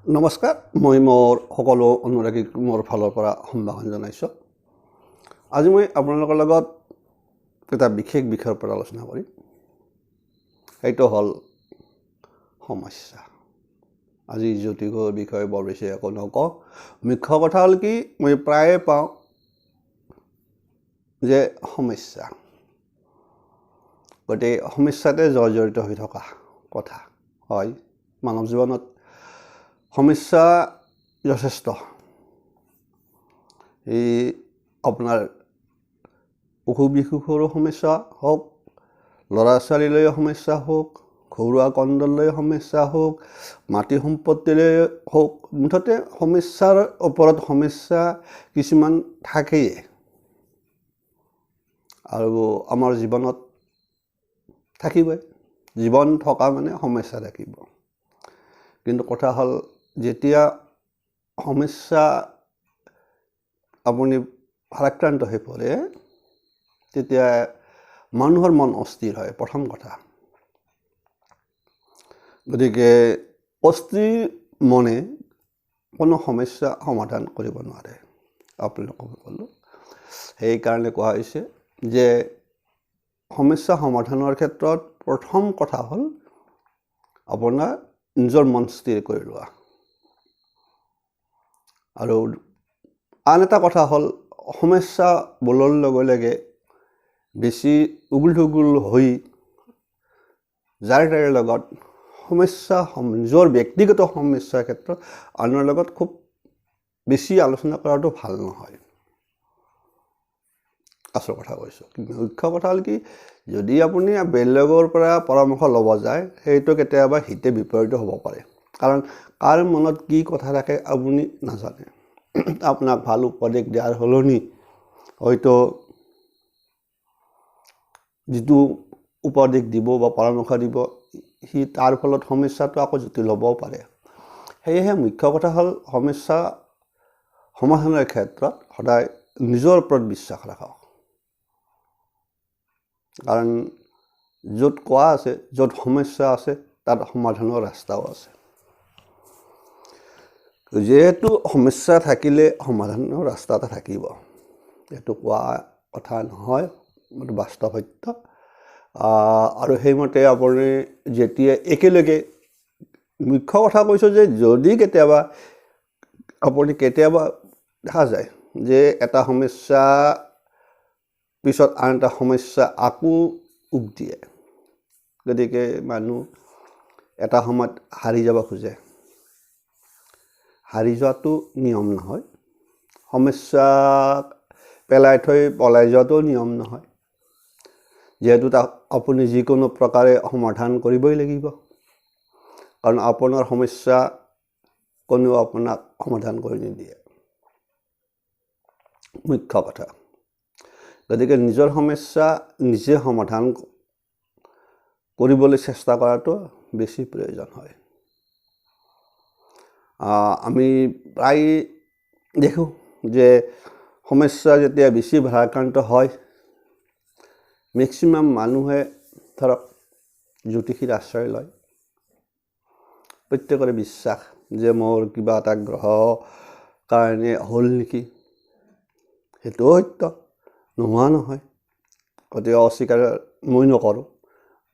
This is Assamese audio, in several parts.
নমস্কাৰ মই মোৰ সকলো অনুৰাগীক মোৰ ফালৰ পৰা সম্ভাষণ জনাইছোঁ। আজি মই আপোনালোকৰ লগত এটা বিশেষ বিষয়ৰ পৰা আলোচনা কৰিম। এইটো হ'ল সমস্যা। আজি জ্যোতিষৰ বিষয়ে বৰ বেছি একো নকওঁ। মুখ্য কথা হ'ল কি, মই প্ৰায়ে পাওঁ যে সমস্যা, গতিকে সমস্যাতে জড়িত হৈ থকা কথা হয়। মানৱ জীৱনত সমস্যা যথেষ্ট। এই আপোনাৰ অসুখ বিসুখৰো সমস্যা হওক, ল'ৰা ছোৱালীলৈ সমস্যা হওক, ঘৰুৱা কণ্ডলৈ সমস্যা হওক, মাটি সম্পত্তিলৈ হওক, মুঠতে সমস্যাৰ ওপৰত সমস্যা কিছুমান থাকেই। আৰু আমাৰ জীৱনত থাকিবই। জীৱন থকা মানে সমস্যা থাকিব। কিন্তু কথা হ'ল, যেতিয়া সমস্যা আপুনি ভাৰাক্ৰান্ত হৈ পৰে, তেতিয়া মানুহৰ মন অস্থিৰ হয়, প্ৰথম কথা। গতিকে অস্থিৰ মনে কোনো সমস্যা সমাধান কৰিব নোৱাৰে। আপোনালোকক ক'লোঁ, সেইকাৰণে কোৱা হৈছে যে সমস্যা সমাধানৰ ক্ষেত্ৰত প্ৰথম কথা হ'ল আপোনাৰ নিজৰ মন স্থিৰ কৰি লোৱা। আৰু আন এটা কথা হ'ল, সমস্যা বোলৰ লগে লগে বেছি উগুল থুগুল হৈ যাৰ তাৰে লগত সমস্যা, নিজৰ ব্যক্তিগত সমস্যাৰ ক্ষেত্ৰত আনৰ লগত খুব বেছি আলোচনা কৰাটো ভাল নহয়। আচল কথা কৈছোঁ। মুখ্য কথা হ'ল কি, যদি আপুনি বেলেগৰ পৰা পৰামৰ্শ ল'ব যায়, সেইটো কেতিয়াবা হিতে বিপৰীত হ'ব পাৰে। কাৰণ কাৰ মনত কি কথা থাকে আপুনি নাজানে। আপোনাক ভাল উপদেশ দিয়াৰ সলনি হয়তো যিটো উপদেশ দিব বা পৰামৰ্শ দিব, সি তাৰ ফলত সমস্যাটো আকৌ জটিল হ'বও পাৰে। সেয়েহে মুখ্য কথা হ'ল, সমস্যা সমাধানৰ ক্ষেত্ৰত সদায় নিজৰ ওপৰত বিশ্বাস ৰাখক। কাৰণ য'ত কোৱা আছে, য'ত সমস্যা আছে, তাত সমাধানৰ ৰাস্তাও আছে। যিহেতু সমস্যা থাকিলে সমাধানৰ ৰাস্তা এটা থাকিব, এইটো কোৱা কথা নহয়, এইটো বাস্তৱ সত্য। আৰু সেইমতে আপুনি যেতিয়া একেলগে, মুখ্য কথা কৈছোঁ যে যদি কেতিয়াবা দেখা যায় যে এটা সমস্যা পিছত আন এটা সমস্যা আকৌ উক দিয়ে, গতিকে মানুহ এটা সময়ত হাৰি যাব খোজে। হাৰি যোৱাটো নিয়ম নহয়। সমস্যা পেলাই থৈ পলাই যোৱাটো নিয়ম নহয়। যিহেতু তাক আপুনি যিকোনো প্ৰকাৰে সমাধান কৰিবই লাগিব। কাৰণ আপোনাৰ সমস্যা কোনেও আপোনাক সমাধান কৰি নিদিয়ে, মুখ্য কথা। গতিকে নিজৰ সমস্যা নিজে সমাধান কৰিবলৈ চেষ্টা কৰাটো বেছি প্ৰয়োজন হয়। আমি প্ৰায় দেখোঁ যে সমস্যা যেতিয়া বেছি ভাৰাক্ৰান্ত হয়, মেক্সিমাম মানুহে ধৰক জ্যোতিষীৰ আশ্ৰয় লয়। প্ৰত্যেকৰে বিশ্বাস যে মোৰ কিবা এটা গ্ৰহ কাৰণে হ'ল নেকি। সেইটোও সত্য, নোহোৱা নহয়। গতিকে অস্বীকাৰ মই নকৰোঁ,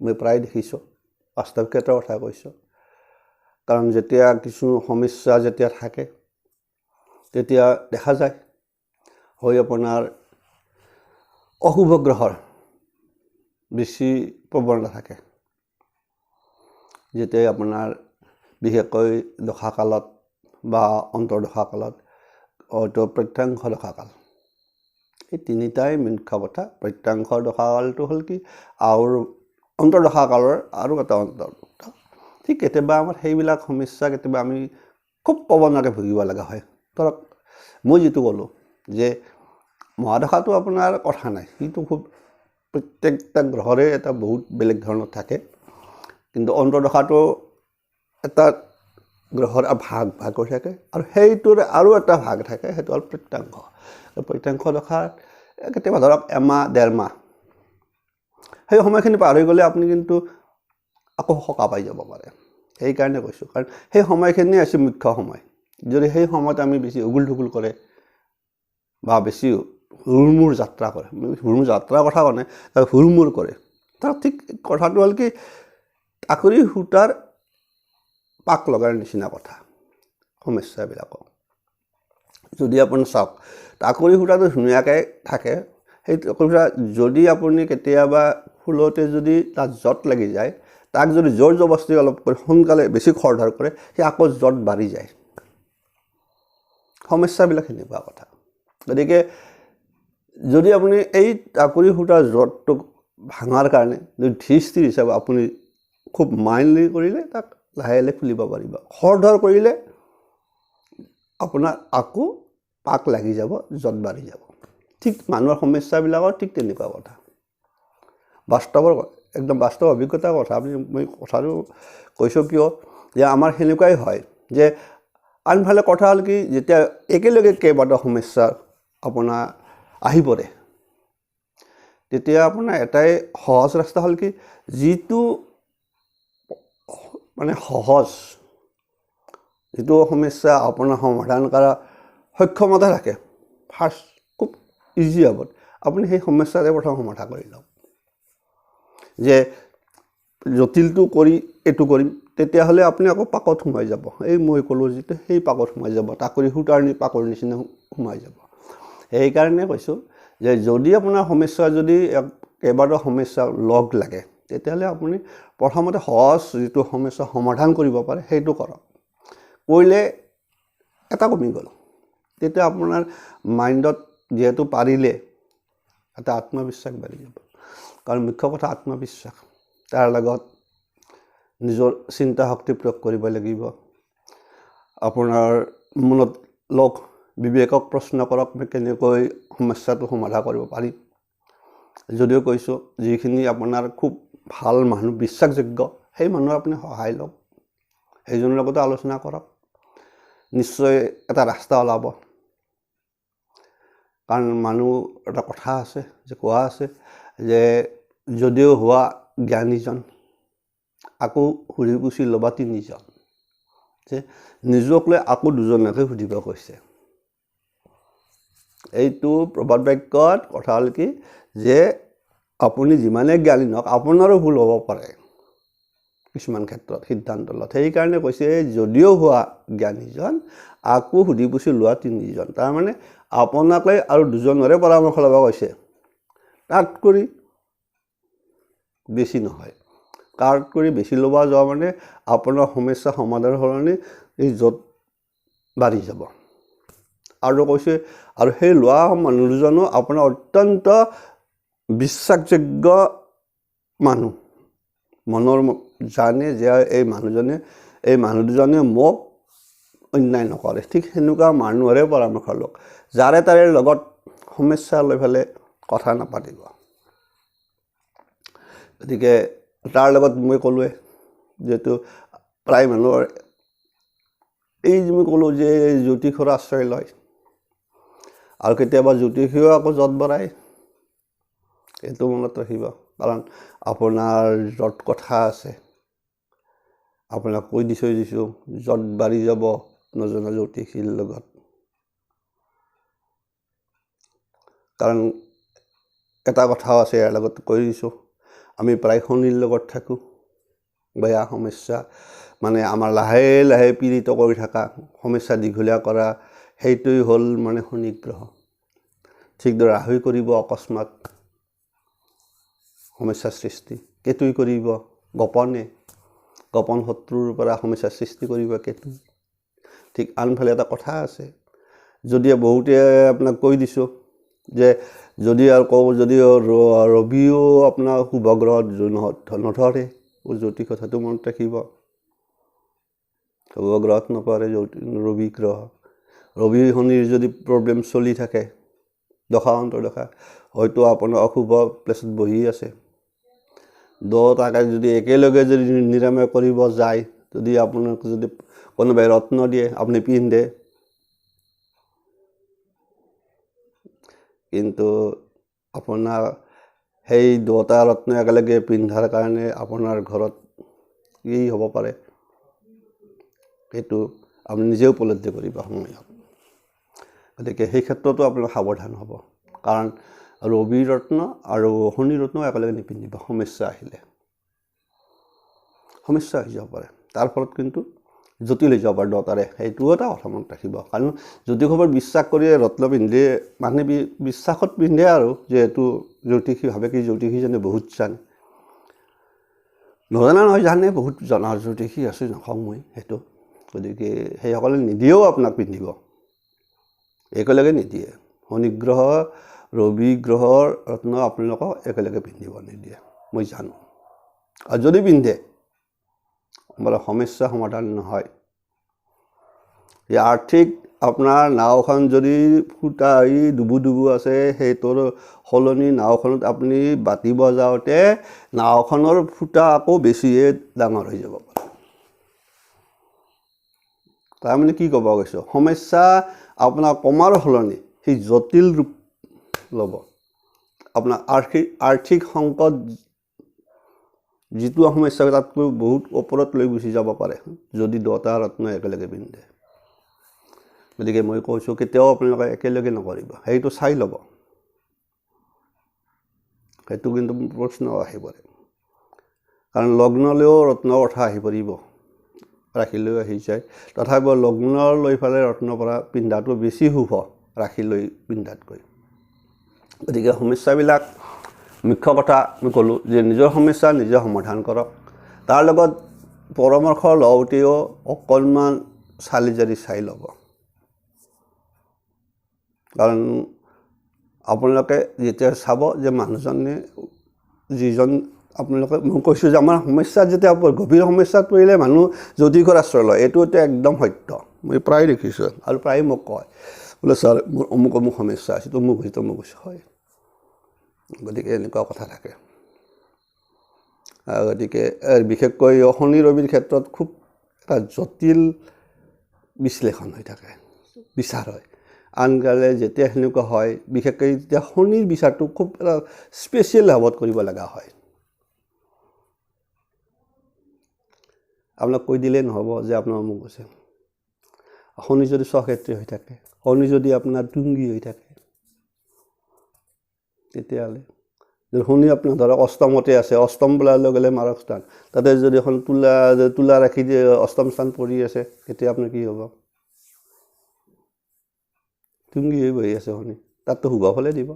মই প্ৰায় দেখিছোঁ, বাস্তৱ ক্ষেত্ৰৰ কথা কৈছোঁ। কাৰণ যেতিয়া কিছু সমস্যা যেতিয়া থাকে, তেতিয়া দেখা যায় হয় আপোনাৰ অশুভ গ্ৰহৰ বেছি প্ৰৱণতা থাকে। যেতিয়া আপোনাৰ বিশেষকৈ দশাকালত বা অন্তৰ্দশাকালত, হয়তো প্ৰত্যাংশ দশাকাল, এই তিনিটাই মুখ্য কথা। প্ৰত্যাংশ দশাকালটো হ'ল কি, আৰু অন্তৰ্দশাকালৰ আৰু এটা অন্তৰ্ভুক্ত। ঠিক কেতিয়াবা আমাৰ সেইবিলাক সমস্যা কেতিয়াবা আমি খুব প্ৰৱণতাকৈ ভুগিব লগা হয়। ধৰক মই যিটো ক'লোঁ যে মহাদশাটো আপোনাৰ কথা নাই, সেইটো খুব প্ৰত্যেকটা গ্ৰহৰে এটা বহুত বেলেগ ধৰণৰ থাকে। কিন্তু অন্তৰ্দশাটো এটা গ্ৰহৰ ভাগ হৈ থাকে, আৰু সেইটোৰ আৰু এটা ভাগ থাকে, সেইটো হ'ল প্ৰত্যাংশ। প্ৰত্যাংশ দশাত কেতিয়াবা ধৰক এমাহ ডেৰ মাহ, সেই সময়খিনি পাৰ হৈ গ'লে আপুনি কিন্তু আকৌ সকাহ পাই যাব পাৰে। সেইকাৰণে কৈছোঁ, কাৰণ সেই সময়খিনি আছে মুখ্য সময়। যদি সেই সময়ত আমি বেছি উগুল ঢুগুল কৰে বা বেছি হুৰমুৰ যাত্ৰা কৰে, হুৰমুৰ যাত্ৰাৰ কথা কোৱা নাই, হুৰমুৰ কৰে, তাৰ ঠিক কথাটো হ'ল কি টাকুৰি সূতাৰ পাক লগাৰ নিচিনা কথা সমস্যাবিলাকক। যদি আপুনি চাওক টাকুৰি সূতাটো ধুনীয়াকৈ থাকে, সেই টাকুৰি সূতা যদি আপুনি কেতিয়াবা ফুলতে যদি তাত জট লাগি যায়, তাক যদি জোৰ জবস্তি অলপ কৰি সোনকালে বেছি খৰধৰ কৰে, সি আকৌ জট বাঢ়ি যায়। সমস্যাবিলাক সেনেকুৱা কথা। গতিকে যদি আপুনি এই টাকুৰি সূতাৰ জটটোক ভাঙাৰ কাৰণে যদি ধীৰ হিচাপে আপুনি খুব মাইণ্ডলি কৰিলে তাক লাহে লাহে খুলিব পাৰিব। খৰধৰ কৰিলে আপোনাৰ আকৌ পাক লাগি যাব, জট বাঢ়ি যাব। ঠিক মানুহৰ সমস্যাবিলাকৰ ঠিক তেনেকুৱা কথা। বাস্তৱৰ একদম বাস্তৱ অভিজ্ঞতাৰ কথা। মই কথাটো কৈছোঁ কিয় যে আমাৰ সেনেকুৱাই হয় যে আনফালে কথা হ'ল কি যেতিয়া একেলগে কেইবাটাও সমস্যা আপোনাৰ আহি পৰে, তেতিয়া আপোনাৰ এটাই সহজ ৰাস্তা হ'ল কি যিটো মানে সহজ, যিটো সমস্যা আপোনাৰ সমাধান কৰা সক্ষমতা থাকে, ফাৰ্ষ্ট খুব ইজি হ'ব, আপুনি সেই সমস্যাতে প্ৰথম সমাধান কৰি লওক। যে জটিলটো কৰি এইটো কৰিম, তেতিয়াহ'লে আপুনি আকৌ পাকত সোমাই যাব। এই মই ক'লোঁ যিটো সেই পাকত সোমাই যাব, টাকুৰি সূতাৰ পাকৰ নিচিনা সোমাই যাব। সেইকাৰণে কৈছোঁ যে যদি আপোনাৰ সমস্যা যদি কেইবাটাও সমস্যা লগ লাগে, তেতিয়াহ'লে আপুনি প্ৰথমতে সহজ যিটো সমস্যা সমাধান কৰিব পাৰে সেইটো কৰক। কৰিলে এটা কমি গ'ল, তেতিয়া আপোনাৰ মাইণ্ডত যিহেতু পাৰিলে এটা আত্মবিশ্বাস বাঢ়ি যাব। কাৰণ মুখ্য কথা আত্মবিশ্বাস, তাৰ লগত নিজৰ চিন্তা শক্তি প্ৰয়োগ কৰিব লাগিব। আপোনাৰ মনত লওক, বিবেকক প্ৰশ্ন কৰক, মই কেনেকৈ সমস্যাটো সমাধান কৰিব পাৰিম। যদিও কৈছোঁ যিখিনি আপোনাৰ খুব ভাল মানুহ, বিশ্বাসযোগ্য, সেই মানুহৰ আপুনি সহায় লওক, সেইজনৰ লগতে আলোচনা কৰক, নিশ্চয় এটা ৰাস্তা ওলাব। কাৰণ মানুহ এটা কথা আছে যে কোৱা আছে যে যদিও হোৱা জ্ঞানীজন আকৌ সুধি পুচি ল'বা তিনিজন, যে নিজক লৈ আকৌ দুজনকে সুধিব কৈছে। এইটো প্ৰবাদ বাক্যত কথা হ'ল কি যে আপুনি যিমানে জ্ঞানী নহওক আপোনাৰো ভুল হ'ব পাৰে কিছুমান ক্ষেত্ৰত সিদ্ধান্ত লোৱাত। সেইকাৰণে কৈছে যদিও হোৱা জ্ঞানীজন আকৌ সুধি পুচি লোৱা তিনিজন। তাৰমানে আপোনাক লৈ আৰু দুজনৰে পৰামৰ্শ ল'ব কৈছে, তাত কৰি বেছি নহয়। কাৰ্ড কৰি বেছি ল'ব যোৱা মানে আপোনাৰ সমস্যা সমাধানৰ সলনি এই য'ত বাঢ়ি যাব। আৰু কৈছে আৰু সেই লোৱা মানুহ দুজনো আপোনাৰ অত্যন্ত বিশ্বাসযোগ্য মানুহ, মনৰ জানে যে এই মানুহ দুজনে মোক অন্যায় নকৰে। ঠিক সেনেকুৱা মানুহৰে পৰামৰ্শ লওক, যাৰে তাৰে লগত সমস্যা লৈ পেলাই কথা নাপাতিব। গতিকে তাৰ লগত মই ক'লোৱে যিহেতু প্ৰায় মানুহৰ এই যে মই ক'লোঁ যে জ্যোতিষৰ আশ্ৰয় লয় আৰু কেতিয়াবা জ্যোতিষীও আকৌ জট বঢ়ায়, এইটো মনত ৰাখিব। কাৰণ আপোনাৰ জট কথা আছে, আপোনাক কৈ দিছোঁ জট বাঢ়ি যাব নজনা জ্যোতিষীৰ লগত। কাৰণ এটা কথাও আছে ইয়াৰ লগত কৈ দিছোঁ, আমি প্ৰায় শনিৰ লগত থাকোঁ। বেয়া সমস্যা মানে আমাৰ লাহে লাহে পীড়িত কৰি থকা, সমস্যা দীঘলীয়া কৰা, সেইটোৱেই হ'ল মানে শনি গ্ৰহ। ঠিকদৰে ৰাহুই কৰিব অকস্মাত সমস্যাৰ সৃষ্টি, কেতুই কৰিব গোপন শত্ৰুৰ পৰা সমস্যাৰ সৃষ্টি কৰিব কেতু। ঠিক আনফালে এটা কথা আছে, যদি বহুতে আপোনাক কৈ দিছোঁ যে যদি আৰু কওঁ যদি ৰবিও আপোনাৰ শুভ গ্ৰহত নধৰে, জ্যোতিষ কথাটো মনত ৰাখিব, শুভ গ্ৰহত নপৰে ৰবি গ্ৰহ। ৰবি শনিৰ যদি প্ৰব্লেম চলি থাকে, দশা অন্তৰ্দশা, হয়তো আপোনাৰ অশুভ প্লেচত বহি আছে, দুটাকে যদি একেলগে যদি নিৰাময় কৰিব যায়, যদি আপোনাক যদি কোনোবাই ৰত্ন দিয়ে আপুনি পিন্ধে, কিন্তু আপোনাৰ সেই দুটা ৰত্ন একেলগে পিন্ধাৰ কাৰণে আপোনাৰ ঘৰত কি হ'ব পাৰে এইটো আপুনি নিজে উপলব্ধি কৰিব সময়ত। গতিকে সেই ক্ষেত্ৰতো আপোনালোক সাৱধান হ'ব, কাৰণ ৰবি ৰত্ন আৰু শনি ৰত্ন একেলগে নিপিন্ধিব। সমস্যা আহিলে সমস্যা হৈ যাব পাৰে, তাৰ ফলত কিন্তু জটিল হৈ যাব পাৰে দুটাৰে। সেইটোও এটা কথা মনত ৰাখিব, কাৰণ জ্যোতিষৰ বিশ্বাস কৰি ৰত্ন পিন্ধে মানুহে বিশ্বাসত পিন্ধে আৰু, যিহেতু জ্যোতিষী ভাবে কি জ্যোতিষীজনে বহুত জানে, নজনা নহয়, জানে, বহুত জনা জ্যোতিষী আছে, নকওঁ মই সেইটো। গতিকে সেইসকলে নিদিয়েও আপোনাক পিন্ধিব, একেলগে নিদিয়ে। শনি গ্ৰহ ৰবি গ্ৰহৰ ৰত্ন আপোনালোকক একেলগে পিন্ধিব নিদিয়ে, মই জানো। আৰু যদি পিন্ধে মানে সমস্যা সমাধান নহয়। এই আৰ্থিক আপোনাৰ নাওখন যদি ফুটা হৈ ডুবু আছে, সেইটোৰ সলনি নাওখনত আপুনি বাতিব যাওঁতে নাওখনৰ ফুটা আকৌ বেছিয়ে ডাঙৰ হৈ যাব পাৰে। তাৰমানে কি ক'ব গৈছোঁ, সমস্যা আপোনাৰ কমাৰ সলনি সি জটিল ৰূপ ল'ব। আপোনাৰ আৰ্থিক সংকট যিটো সমস্যা তাতকৈ বহুত ওপৰত লৈ গুচি যাব পাৰে যদি দুটা ৰত্ন একেলগে পিন্ধে। গতিকে মই কৈছোঁ কেতিয়াও আপোনালোকে একেলগে নকৰিব, সেইটো চাই ল'ব। সেইটো কিন্তু প্ৰশ্ন আহি পৰে, কাৰণ লগ্নলৈও ৰত্নৰ কথা আহি পৰিব, ৰাশিলৈ আহি যায়। তথাপিও লগ্ন লৈ পেলাই ৰত্ন পৰা পিন্ধাটো বেছি শুভ ৰাশিলৈ পিন্ধাতকৈ। গতিকে সমস্যাবিলাক মুখ্য কথা মই ক'লোঁ যে নিজৰ সমস্যা নিজে সমাধান কৰক। তাৰ লগত পৰামৰ্শ লওঁতেও অকণমান চালি জাৰি চাই ল'ব, কাৰণ আপোনালোকে যেতিয়া চাব যে মানুহজনে যিজন আপোনালোকে, মই কৈছোঁ যে আমাৰ সমস্যাত যেতিয়া গভীৰ সমস্যাত পৰিলে মানুহ জ্যোতিষৰ আশ্ৰয় লয়, এইটো এতিয়া একদম সত্য। মই প্ৰায় দেখিছোঁ আৰু প্ৰায় মোক কয় বোলে ছাৰ মোৰ অমুক সমস্যা আছে, তমুক হৈছে তমুক হৈছে, হয়। গতিকে এনেকুৱা কথা থাকে। গতিকে বিশেষকৈ শনি ৰবিৰ ক্ষেত্ৰত খুব এটা জটিল বিশ্লেষণ হৈ থাকে, বিচাৰ হয়। আনকালে যেতিয়া সেনেকুৱা হয়, বিশেষকৈ তেতিয়া শনিৰ বিচাৰটো খুব এটা স্পেচিয়েল ভাৱত কৰিব লগা হয়। আপোনাক কৈ দিলেই নহ'ব যে আপোনাৰ অমুক আছে। শনি যদি স্বক্ষেত্ৰী হৈ থাকে, শনি যদি আপোনাৰ তুংগী হৈ থাকে, তেতিয়াহ'লে শনি আপোনাৰ ধৰক অষ্টমতে আছে, অষ্টম বোলাৰ লগে লগে মাৰক স্থান, তাতে যদি এখন তুলা ৰাখি দিয়ে অষ্টম স্থান পৰি আছে, তেতিয়া আপোনাৰ কি হ'ব? তুংগী হৈ বহি আছে শনি, তাততো শুভ ফলে দিব।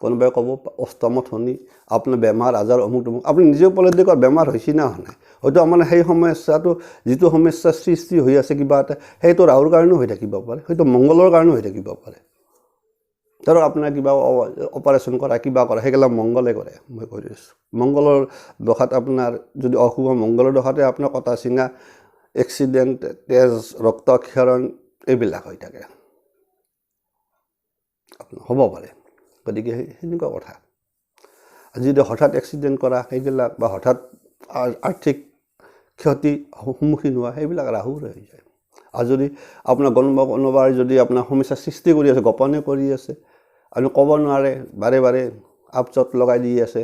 কোনোবাই ক'ব অষ্টমত শনি, আপোনাৰ বেমাৰ আজাৰ অমুক তমুক, আপুনি নিজে উপলব্ধি কৰক বেমাৰ হৈছে না হোৱা নাই। হয়তো আমাৰ সেই সমস্যাটো যিটো সমস্যাৰ সৃষ্টি হৈ আছে কিবা এটা, সেইটো ৰাহুৰ কাৰণেও হৈ থাকিব পাৰে, হয়তো মংগলৰ কাৰণেও হৈ থাকিব পাৰে। ধৰক আপোনাৰ কিবা অপাৰেশ্যন কৰা কিবা কৰা সেইবিলাক মংগলে কৰে, মই কৈ দিছোঁ। মংগলৰ দশাত আপোনাৰ যদি অশুভ মংগলৰ দশাতে আপোনাৰ কটা চিঙা, এক্সিডেণ্ট, তেজ ৰক্তক্ষৰণ এইবিলাক হৈ থাকে, আপোনাৰ হ'ব পাৰে। গতিকে সেনেকুৱা কথা। যদি হঠাৎ এক্সিডেণ্ট কৰা সেইবিলাক বা হঠাৎ আৰ্থিক ক্ষতি সন্মুখীন হোৱা সেইবিলাক ৰাহুৰে হৈ যায়। আৰু যদি আপোনাৰ কোনোবাৰ যদি আপোনাৰ সমস্যাৰ সৃষ্টি কৰি আছে, গোপনে কৰি আছে, আপুনি ক'ব নোৱাৰে, বাৰে বাৰে আপচত লগাই দি আছে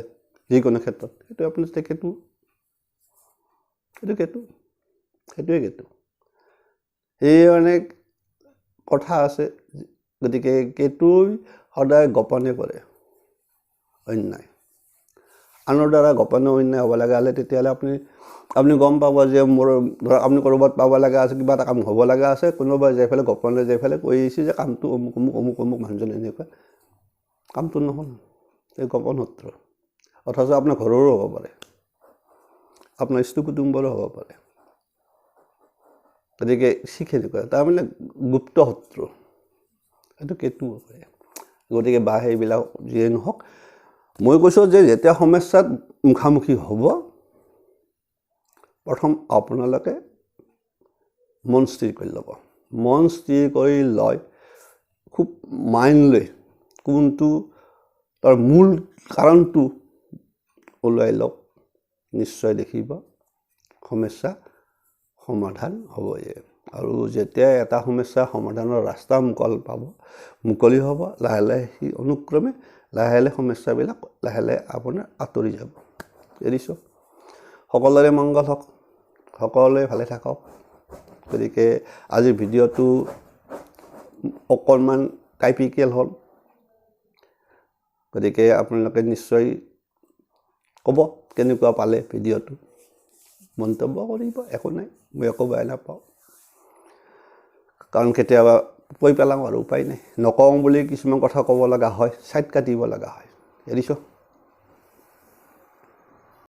যিকোনো ক্ষেত্ৰত, সেইটো আপোনাৰ কেতু, সেইটোৱে কেতু। সেই অনেক কথা আছে। গতিকে কেতুই সদায় গোপনে কৰে অন্যায়, আনৰ দ্বাৰা গোপনে অন্যায় হ'ব লগা হ'লে তেতিয়াহ'লে আপুনি গম পাব যে মোৰ ধৰক আপুনি ক'ৰবাত পাব লগা আছে, কিবা এটা কাম হ'ব লগা আছে, কোনোবাই যাই পেলাই গোপনে যাই পেলাই কৈ আহিছে যে কামটো অমুক অমুক অমুক অমুক মানুহজন এনেকুৱা, কামটো নহ'ল, এই গোপন সূত্ৰ। অথচ আপোনাৰ ঘৰৰো হ'ব পাৰে, আপোনাৰ ইষ্ট কুটুম্বৰো হ'ব পাৰে। গতিকে ঠিক সেনেকুৱা, তাৰমানে গুপ্ত শত্ৰু, সেইটো কেতু হয়। গতিকে বা সেইবিলাক যিয়ে নহওক, মই কৈছোঁ যে যেতিয়া সমস্যাত মুখামুখি হ'ব, প্ৰথম আপোনালোকে মন স্থিৰ কৰি ল'ব। মন স্থিৰ কৰি লয় খুব মাইণ্ড লৈ কোনটো তাৰ মূল কাৰণটো ওলাই লওক, নিশ্চয় দেখিব সমস্যা সমাধান হ'বই। আৰু যেতিয়া এটা সমস্যা সমাধানৰ ৰাস্তা মুকলি হ'ব, লাহে লাহে সি অনুক্ৰমে লাহে লাহে সমস্যাবিলাক লাহে লাহে আপোনাৰ আঁতৰি যাব। এৰিছোঁ। সকলোৰে মংগল হওক, সকলোৱে ভালে থাকক গতিকে আজিৰ ভিডিঅ'টো অকণমান টাইপিকেল হ'ল গতিকে আপোনালোকে নিশ্চয় ক'ব কেনেকুৱা পালে ভিডিঅ'টো মন্তব্য কৰিব একো নাই মই একো বেয়া নাপাওঁ কাৰণ কেতিয়াবা কৈ পেলাওঁ আৰু উপায় নাই নকওঁ বুলি কিছুমান কথা ক'ব লগা হয় ছাইড কাটিব লগা হয় এৰিছোঁ